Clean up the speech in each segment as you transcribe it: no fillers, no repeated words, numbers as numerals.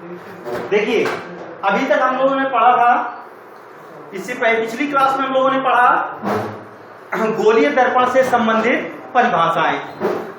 देखिए अभी तक हम लोगों ने पढ़ा था, इससे पहले पिछली क्लास में हम लोगों ने पढ़ा गोलीय दर्पण से संबंधित परिभाषाएं।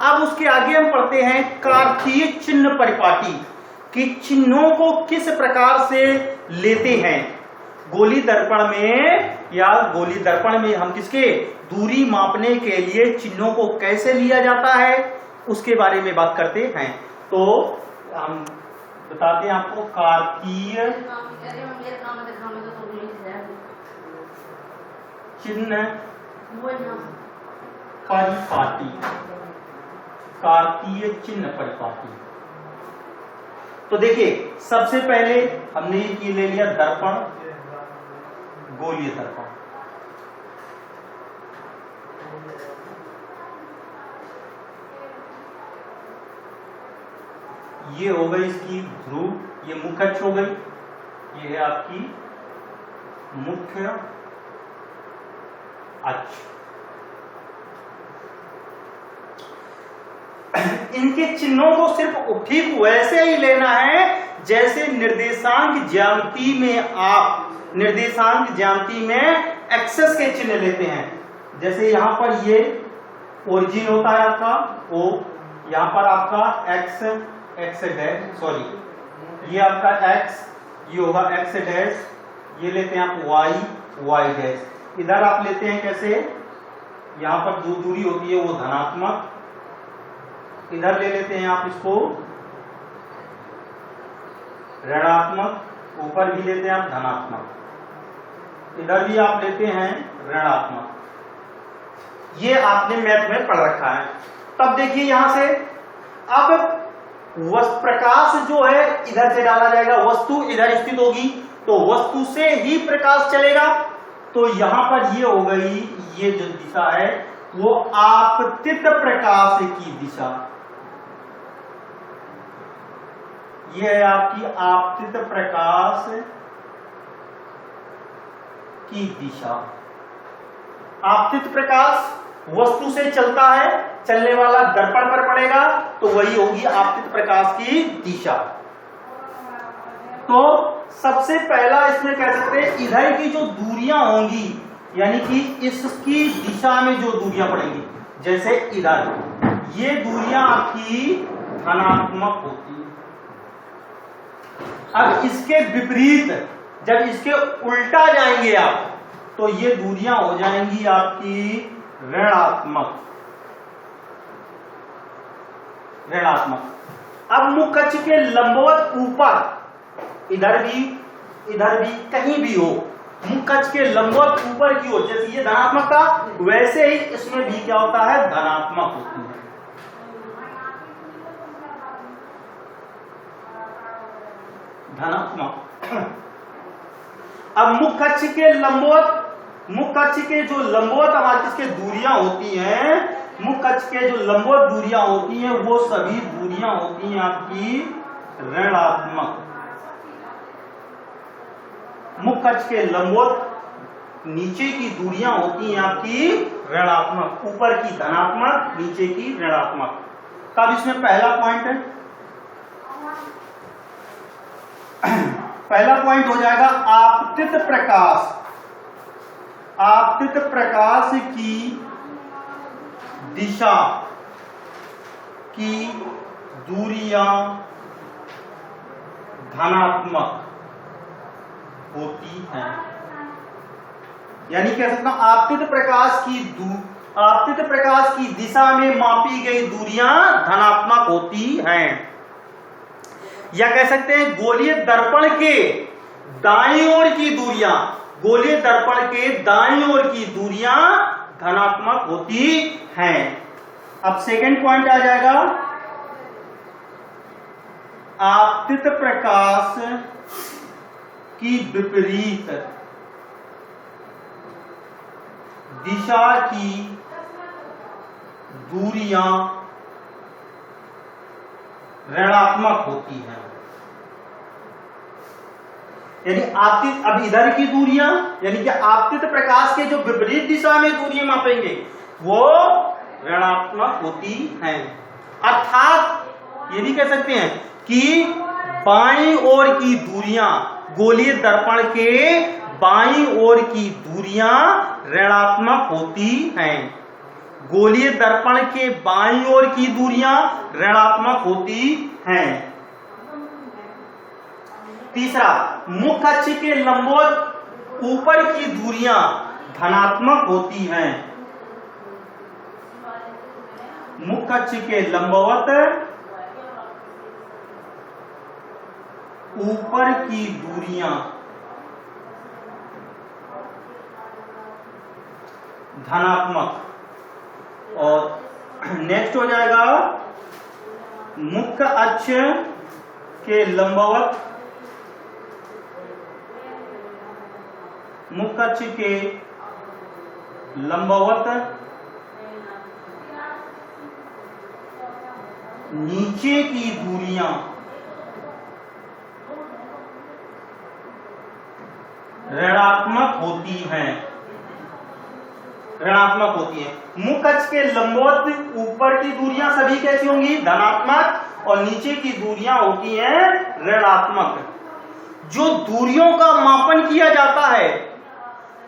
अब उसके आगे हम पढ़ते हैं कार्तीय चिन्ह परिपाटी कि चिन्हों को किस प्रकार से लेते हैं गोली दर्पण में, या गोली दर्पण में हम किसके दूरी मापने के लिए चिन्हों को कैसे लिया जाता है उसके बारे में बात करते हैं। तो हम बताते हैं आपको कार्तीय चिन्ह परिपाटी, कार्तीय चिन्ह परिपाटी। तो देखिए सबसे पहले हमने ये ले लिया दर्पण, गोलीय दर्पण। ये हो गई इसकी ध्रुव, ये मुख्य अक्ष हो गई, ये है आपकी मुख्य अक्ष। इनके चिन्हों को सिर्फ ठीक वैसे ही लेना है जैसे निर्देशांक ज्यामिति में आप निर्देशांक ज्यामिति में एक्सेस के चिन्ह लेते हैं। जैसे यहां पर ये ओरिजिन होता है आपका ओ, यहां पर आपका एक्स डैश, सॉरी ये आपका एक्स, ये होगा एक्स डैश, ये लेते हैं आप वाई डैश। इधर आप लेते हैं कैसे, यहां पर जो दूरी होती है वो धनात्मक, इधर ले लेते हैं आप इसको ऋणात्मक, ऊपर भी लेते हैं आप धनात्मक, इधर भी आप लेते हैं ऋणात्मक। ये आपने मैथ में पढ़ रखा है। तब देखिए यहां से अब प्रकाश जो है इधर से डाला जाएगा, वस्तु इधर स्थित होगी तो वस्तु से ही प्रकाश चलेगा। तो यहां पर ये हो गई, ये जो दिशा है वो आपतित प्रकाश की दिशा, ये है आपकी आपतित प्रकाश की दिशा। आपतित प्रकाश वस्तु से चलता है, चलने वाला दर्पण पर पड़ेगा तो वही होगी आपतित प्रकाश की दिशा। तो सबसे पहला इसमें कह सकते हैं इधर की जो दूरियां होंगी, यानी कि इसकी दिशा में जो दूरियां पड़ेंगी, जैसे इधर ये दूरियां आपकी धनात्मक होती है। अब इसके विपरीत जब इसके उल्टा जाएंगे आप तो ये दूरियां हो जाएंगी आपकी ऋणात्मक। अब मुख्य अक्ष के लंबवत ऊपर, इधर भी कहीं भी हो, मुख्य अक्ष के लंबवत ऊपर की ओर, जैसे ये धनात्मक था वैसे ही इसमें भी क्या होता है, धनात्मक होती है। धनात्मक। अब मुख्य अक्ष के लंबवत, मुख्य अक्ष के जो लंबवत हमारे इसके दूरियां होती हैं, मुख्य अक्ष के जो लंबवत दूरियां होती हैं वो सभी दूरियां होती हैं आपकी ऋणात्मक। मुख्य अक्ष के लंबवत नीचे की दूरियां होती हैं आपकी ऋणात्मक, ऊपर की धनात्मक, नीचे की ऋणात्मक। तब इसमें पहला पॉइंट है, पहला पॉइंट हो जाएगा आपतित प्रकाश। आपतित प्रकाश की दिशा की दूरियां धनात्मक होती हैं। यानी कह सकता हूं आपतित प्रकाश की दिशा में मापी गई दूरियां धनात्मक होती हैं। या कह सकते हैं गोलीय दर्पण के दाईं ओर की दूरियां, गोलीय दर्पण के दाईं ओर की दूरियां धनात्मक होती हैं। अब सेकंड पॉइंट आ जाएगा आपतित प्रकाश की विपरीत दिशा की दूरियां ऋणात्मक होती हैं। यानी आपतित, अब इधर की दूरियां यानी कि आपतित प्रकाश के जो विपरीत दिशा में दूरियां मापेंगे वो ऋणात्मक होती हैं। अर्थात ये भी कह सकते हैं कि बाईं ओर की दूरियां, गोलीय दर्पण के बाईं ओर की दूरियां ऋणात्मक होती हैं। गोलीय दर्पण के बाईं ओर की दूरियां ऋणात्मक होती हैं। तीसरा, मुख्य अक्ष के लंबवत ऊपर की दूरियां धनात्मक होती हैं। मुख्य अक्ष के लंबवत ऊपर की दूरियां धनात्मक। और नेक्स्ट हो जाएगा मुख्य अक्ष के लंबवत, मुख्य अक्ष के लंबवत नीचे की दूरियां ऋणात्मक होती हैं। ऋणात्मक होती है। मुख्य अक्ष के लंबवत ऊपर की दूरियां सभी कैसी होंगी? धनात्मक, और नीचे की दूरियां होती हैं ऋणात्मक। जो दूरियों का मापन किया जाता है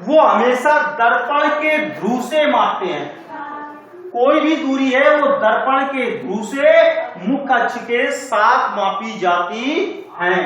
वो हमेशा दर्पण के ध्रुव से मापते हैं। कोई भी दूरी है वो दर्पण के ध्रुव से मुख्य अक्ष के साथ मापी जाती है।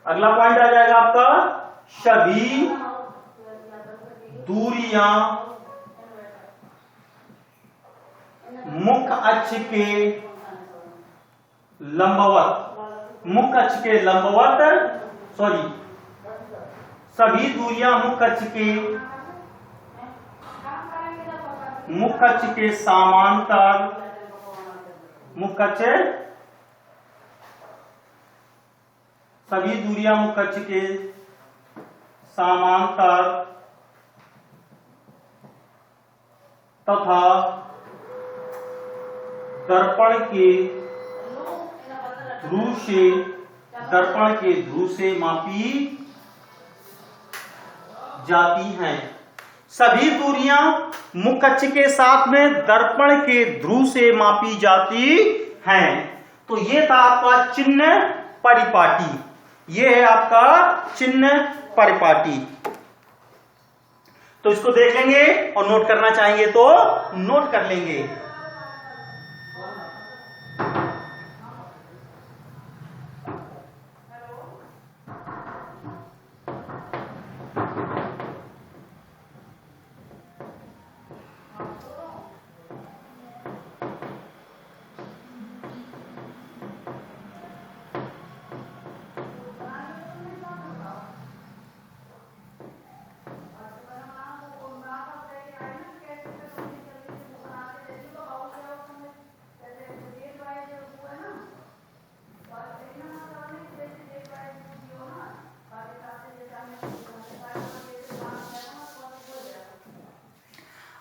अगला पॉइंट आ जाएगा आपका, सभी दूरियां मुख्य अक्ष के लंबवत, मुख्य अक्ष के लंबवत, सॉरी, सभी दूरियां मुख्य अक्ष के समांतर, मुख्य अक्ष, सभी दूरियां मुख्य अक्ष के समांतर तथा दर्पण के ध्रुव से, दर्पण के ध्रुव से मापी जाती हैं। सभी दूरियां मुख्य अक्ष के साथ में दर्पण के ध्रुव से मापी जाती हैं। तो ये था आपका चिन्ह परिपाटी, ये है आपका चिन्ह परिपाटी। तो इसको देख लेंगे और नोट करना चाहेंगे तो नोट कर लेंगे।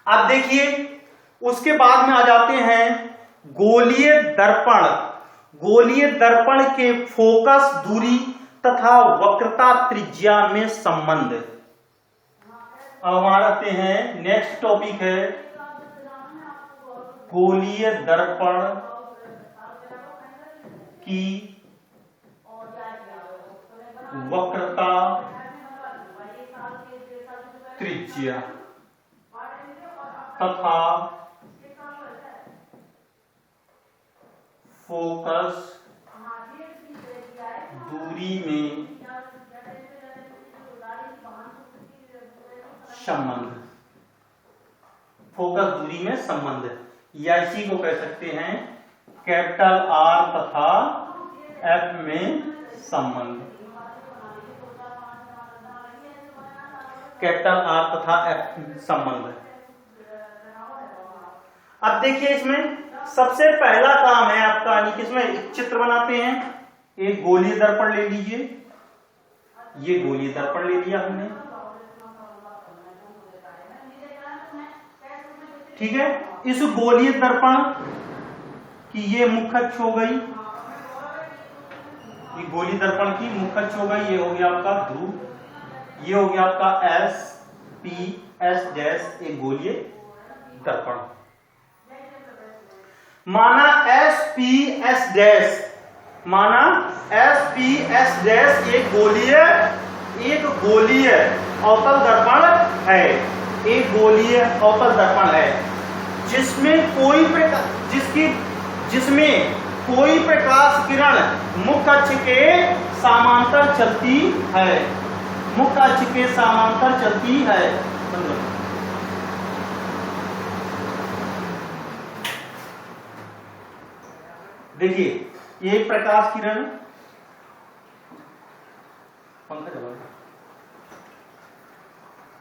अब देखिए उसके बाद में आ जाते हैं गोलीय दर्पण। गोलीय दर्पण के फोकस दूरी तथा वक्रता त्रिज्या में संबंध। अब हमारे आते हैं, नेक्स्ट टॉपिक है गोलीय दर्पण की वक्रता त्रिज्या तथा फोकस दूरी में संबंध। फोकस दूरी में संबंध, या इसी को कह सकते हैं कैपिटल आर तथा एफ में संबंध। कैपिटल आर तथा एफ संबंध। अब देखिए इसमें सबसे पहला काम है आपका, यानी कि इसमें एक चित्र बनाते हैं। एक गोलीय दर्पण ले लीजिए, ये गोलीय दर्पण ले लिया हमने, ठीक है। इस गोलीय दर्पण की ये मुख्य अक्ष हो गई, ये गोलीय दर्पण की मुख्य अक्ष हो गई। ये हो गया आपका ध्रुव, ये हो गया आपका एस पी एस डैश, एक गोलीय दर्पण। माना एस पी एस डैश माना SPS डैश एक गोलीय अवतल दर्पण है, एक गोलीय अवतल दर्पण है जिसमें कोई प्रकाश किरण मुख्य अक्ष के समांतर चलती है, मुख्य अक्ष के समांतर चलती है। देखिए ये प्रकाश किरण, पंखा चला,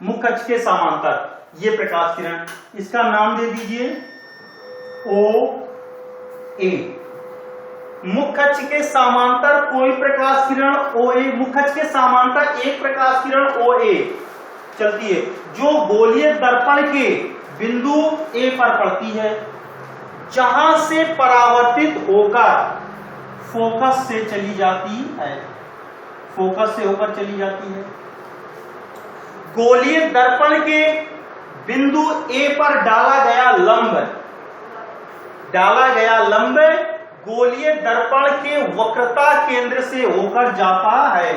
मुख्य अक्ष के समांतर ये प्रकाश किरण, इसका नाम दे दीजिए OA। मुख्य अक्ष के समांतर कोई प्रकाश किरण OA, मुख्य अक्ष के समांतर एक प्रकाश किरण OA चलती है जो गोलीय दर्पण के बिंदु A पर पड़ती है, जहां से परावर्तित होकर फोकस से चली जाती है, फोकस से होकर चली जाती है। गोलीय दर्पण के बिंदु A पर डाला गया लंब गोलीय दर्पण के वक्रता केंद्र से होकर जाता है।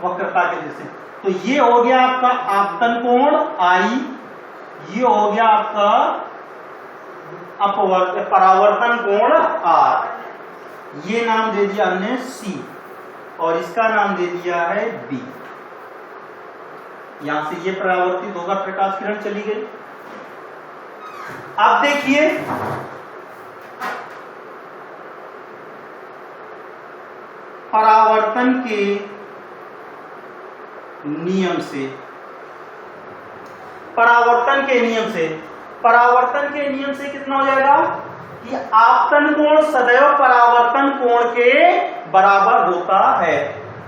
वक्रता केंद्र से, तो ये हो गया आपका आपतन कोण I, ये हो गया आपका परावर्तन कोण R, ये नाम दे दिया हमने C और इसका नाम दे दिया है B। यहां से ये परावर्तित होगा, प्रकाश किरण चली गई। अब देखिए परावर्तन के नियम से, परावर्तन के नियम से कितना हो जाएगा कि आपतन कोण सदैव परावर्तन कोण के बराबर होता है,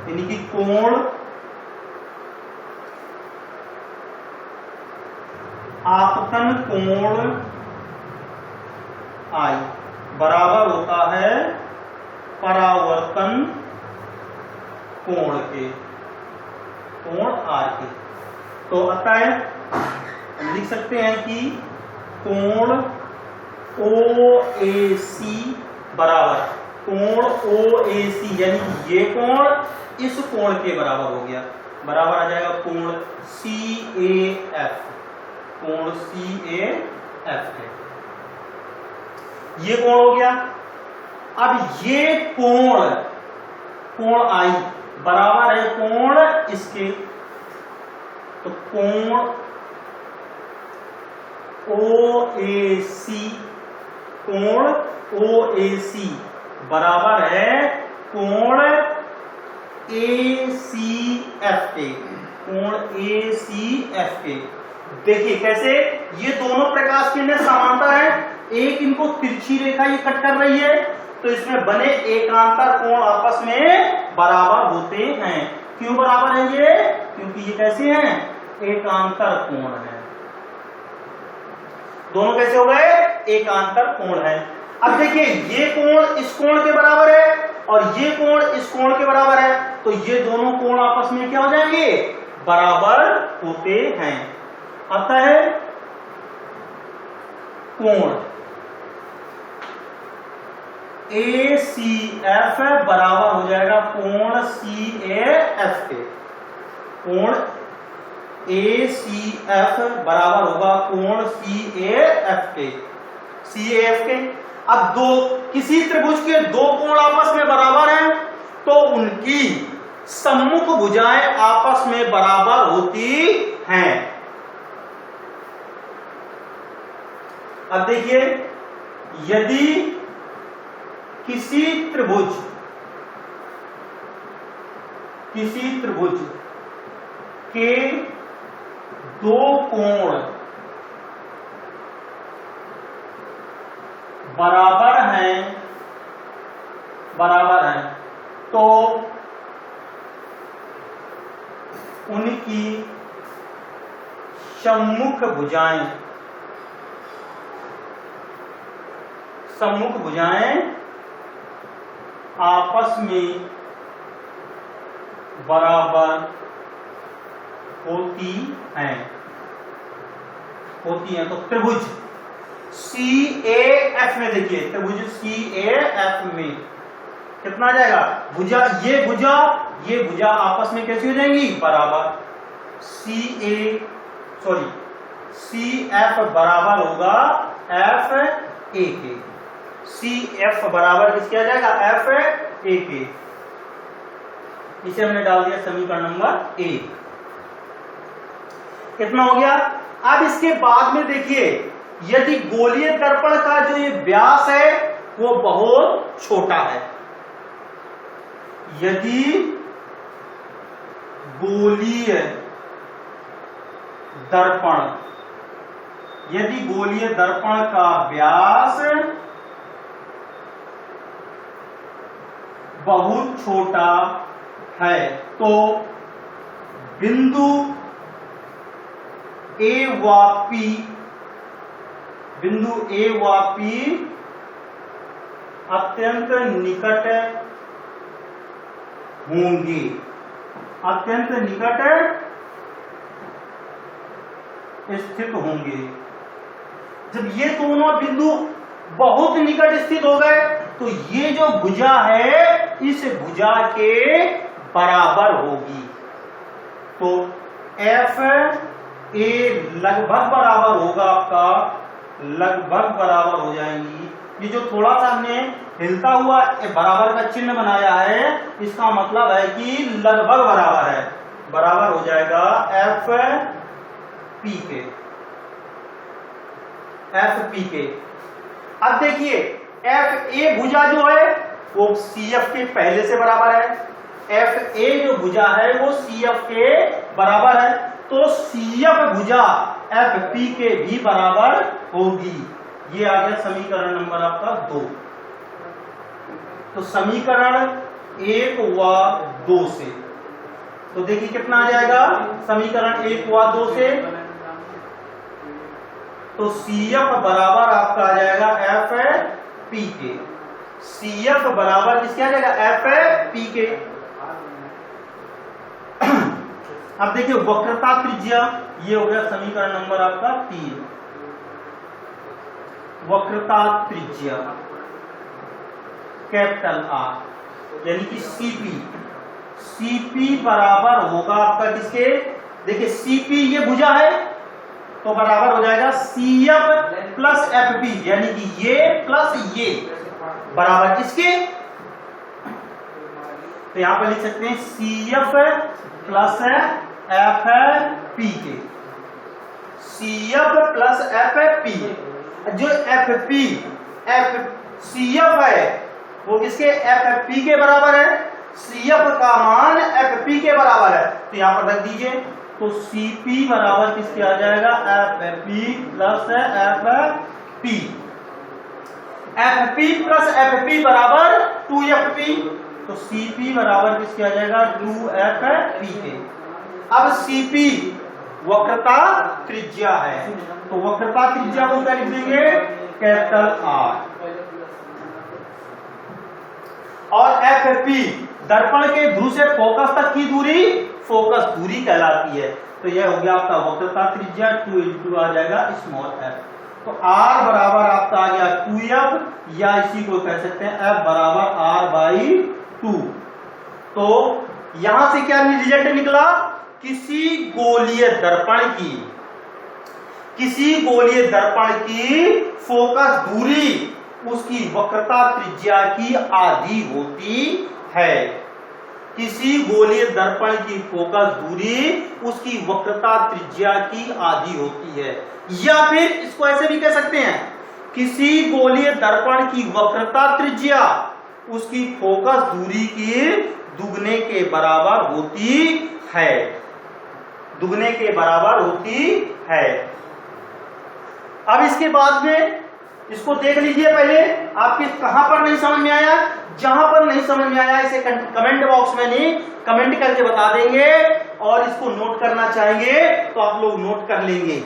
यानी कि कोण आपतन कोण I बराबर होता है परावर्तन कोण के, कोण R के। तो अतः हम लिख सकते हैं कि कोण OAC बराबर, कोण OAC यानी कि ये कोण इस कोण के बराबर हो गया, बराबर आ जाएगा कोण CAF, कोण CAF है, ये कोण हो गया। अब ये कोण I बराबर है कोण इसके, तो कोण OAC बराबर है कोण ACF के, कोण ACF के। देखिए कैसे ये दोनों प्रकाश किरणें समांतर है, एक इनको तिरछी रेखा ये कट कर रही है, तो इसमें बने एकांतर कोण आपस में बराबर होते हैं। क्यों बराबर है ये? क्योंकि ये कैसे हैं? एकांतर कोण है। दोनों कैसे हो गए? एकांतर कोण है। अब देखिए ये कोण इस कोण के बराबर है और ये कोण इस कोण के बराबर है, तो ये दोनों कोण आपस में क्या हो जाएंगे? बराबर होते हैं। अतः कोण ACF बराबर हो जाएगा कोण CAF के, कोण ACF बराबर होगा कोण CAF के। अब किसी त्रिभुज के दो कोण आपस में बराबर हैं तो उनकी सम्मुख भुजाएं आपस में बराबर होती हैं। अब देखिए यदि किसी त्रिभुज के दो कोण बराबर हैं तो उनकी सम्मुख भुजाएं आपस में बराबर होती हैं। होती हैं। तो त्रिभुज CAF में देखिए, त्रिभुज CAF में कितना आ जाएगा, भुजा ये भुजा आपस में कैसी हो जाएंगी, बराबर। CF बराबर होगा FA के। CF बराबर किसके आ जाएगा, FA के। इसे हमने डाल दिया समीकरण नंबर 1। कितना हो गया। अब इसके बाद में देखिए, यदि गोलीय दर्पण का जो ये व्यास है वो बहुत छोटा है, यदि गोलीय दर्पण का व्यास बहुत छोटा है तो बिंदु A व P अत्यंत निकट होंगे, अत्यंत निकट स्थित होंगे। जब ये दोनों बिंदु बहुत निकट स्थित हो गए तो ये जो भुजा है इस भुजा के बराबर होगी। तो FA लगभग बराबर होगा आपका, लगभग बराबर हो जाएंगी। ये जो थोड़ा सा हमने हिलता हुआ बराबर का चिन्ह बनाया है, इसका मतलब है कि लगभग बराबर है, बराबर हो जाएगा FP के। अब देखिए FA भुजा जो है वो CF के पहले से बराबर है, FA जो भुजा है वो CF के बराबर है, तो CF भुजा FP के भी बराबर होगी। ये आ गया समीकरण नंबर आपका 2। तो समीकरण 1 व 2 से, तो देखिए कितना आ जाएगा समीकरण 1 व 2 से, तो CF बराबर आपका आ जाएगा FP के। CF बराबर किसके आ जाएगा, FP के। अब देखिए वक्रता त्रिज्या, ये हो गया समीकरण नंबर आपका 3। वक्रता त्रिज्या कैपिटल R यानी कि CP बराबर होगा आपका किसके, देखिए CP ये भुजा है तो बराबर हो जाएगा CF प्लस FP, यानी कि ये प्लस ये बराबर किसके, तो यहां पर लिख सकते हैं CF प्लस FP के। CF प्लस FP, जो CF है वो किसके, FP के बराबर है। CF का मान FP के बराबर है, तो यहां पर रख दीजिए। तो CP बराबर किसके आ जाएगा, FP plus FP। FP plus FP बराबर 2FP, तो CP बराबर किसके आ जाएगा, 2FP के। अब CP वक्रता त्रिज्या है, तो वक्रता त्रिज्या को क्या लिख देंगे, कैपिटल R। और FP दर्पण के ध्रुव से फोकस तक की दूरी फोकस दूरी कहलाती है। तो यह हो गया आपका वक्रता त्रिज्या 2 इंटू आ जाएगा स्मॉल f। तो R बराबर आपका आ गया 2f, या इसी को कह सकते हैं f बराबर R/2। तो यहां से क्या रिजल्ट निकला, किसी गोलीय दर्पण की फोकस दूरी उसकी वक्रता त्रिज्या की आधी होती है। किसी गोलीय दर्पण की फोकस दूरी उसकी वक्रता त्रिज्या की आधी होती है, या फिर इसको ऐसे भी कह सकते हैं, किसी गोलीय दर्पण की वक्रता त्रिज्या उसकी फोकस दूरी की दुगने के बराबर होती है, दुगने के बराबर होती है। अब इसके बाद में इसको देख लीजिए, पहले आपके कहां पर नहीं समझ में आया, जहां पर नहीं समझ में आया इसे कमेंट बॉक्स में नहीं कमेंट करके बता देंगे, और इसको नोट करना चाहेंगे तो आप लोग नोट कर लेंगे।